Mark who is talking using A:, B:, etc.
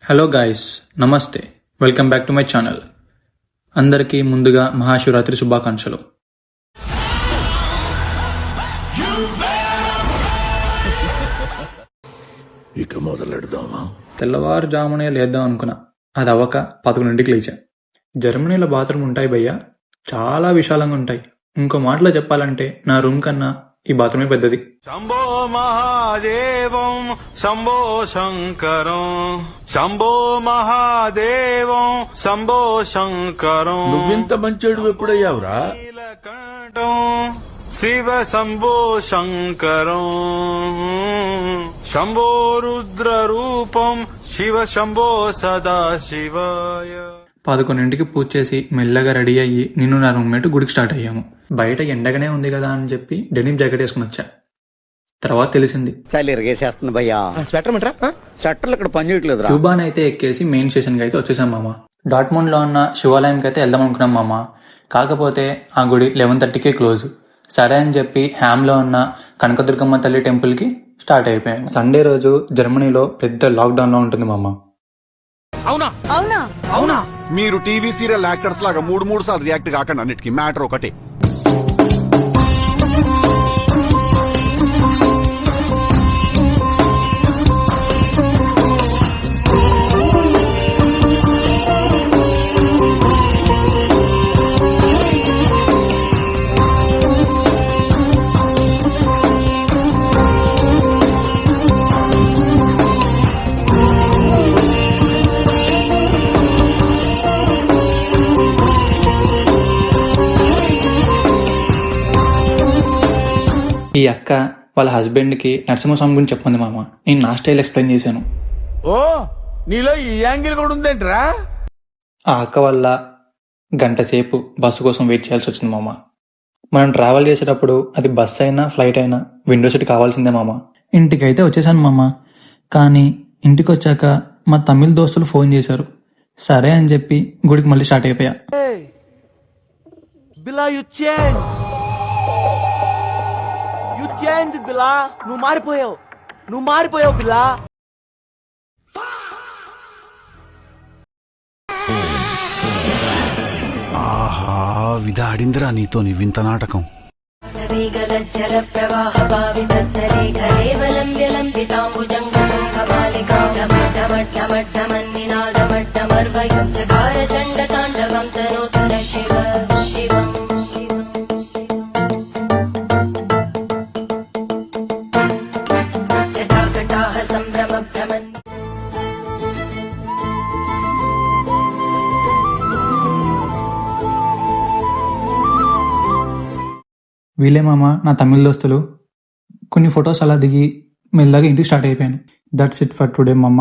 A: Hello guys, నమస్తే. Welcome back to my channel. అందరికీ ముందుగా మహాశివరాత్రి శుభాకాంక్షలు.
B: ఇక మొదలెడదామా?
A: తెల్లవారుజామునే లేద్దాం అనుకున్నా, అది అవ్వక 11ంటికి లేచా. జర్మనీలో బాత్రూమ్ ఉంటాయి భయ్యా, చాలా విశాలంగా ఉంటాయి. ఇంకో మాటలో చెప్పాలంటే నా రూమ్ కన్నా ఈ బాత్రూమే పెద్దది.
C: శంభో మహాదేవం శంభో శంకరం, శంభో మహాదేవం శంభో శంకరం.
B: నువ్వింత మంచోడు ఎప్పుడయ్యావురా?
C: నీలకంఠం శివ శంభో శంకరం, శంభో రుద్ర రూపం శివ శంభో సదా శివాయ.
A: 11ంటికి పూజ చేసి మెల్లగా రెడీ అయ్యి నిన్ను నా రూమ్మేట్ గుడికి స్టార్ట్ అయ్యాము. బయట ఎండగానే ఉంది కదా అని చెప్పి డెనిమ్ జాకెట్ వేసుకుని వచ్చా. తర్వాత తెలిసింది
D: చలి ఇరగేసేస్తుంది భయ్యా. స్వెటర్లు ఇక్కడ పని చేయట్లేదు.
A: యూబాన్ అయితే ఎక్కేసి మెయిన్ స్టేషన్ కి అయితే వచ్చేసాం మామ. డాట్మండ్ లో ఉన్న శివాలయంకి అయితే వెళ్దాం అనుకున్నాం మామ. కాకపోతే ఆ గుడి 11:30కే క్లోజ్. సరే అని చెప్పి హ్యామ్ లో ఉన్న కనకదుర్గమ్మ తల్లి టెంపుల్ కి స్టార్ట్ అయిపోయాం. సండే రోజు జర్మనీలో పెద్ద లాక్డౌన్ లో ఉంటుంది మామ.
E: అవునా అవునా అవునా మీరు టీవీ సీరియల్ యాక్టర్స్ లాగా మూడు సార్లు రియాక్ట్ కాకండి. అన్నిటికీ మ్యాటర్ ఒకటే.
A: ఈ అక్క వాళ్ళ హస్బెండ్ కి నరసింహస్వామి గురించి చెప్పింది మామ. నేను నా స్టైల్ ఎక్స్ప్లెయిన్ చేశాను.
E: ఓ నీలో ఈ యాంగిల్ కూడా ఉందేంట్రా?
A: ఆ అక్క వల్ల గంట సేపు బస్సు కోసం వెయిట్ చేయాల్సి వచ్చింది మామ. మనం ట్రావెల్ చేసేటప్పుడు అది బస్ అయినా ఫ్లైట్ అయినా విండో సీట్ కావాల్సిందే మామ. ఇంటికైతే వచ్చేసాను మామ. కానీ ఇంటికి వచ్చాక మా తమిళ దోస్తులు ఫోన్ చేశారు. సరే అని చెప్పి గుడికి మళ్ళీ స్టార్ట్ అయిపోయా.
F: బిలా నువ్వు మారిపోయావు బిలా.
E: ఆహా విధాడిందిరా నీతో నీ వింత నాటకం.
A: వీలే మామ నా తమిళ దోస్తులు. కొన్ని ఫొటోస్ అలా దిగి మెల్లగా ఇంటికి స్టార్ట్ అయిపోయాను. దట్స్ ఇట్ ఫర్ టుడే మామ.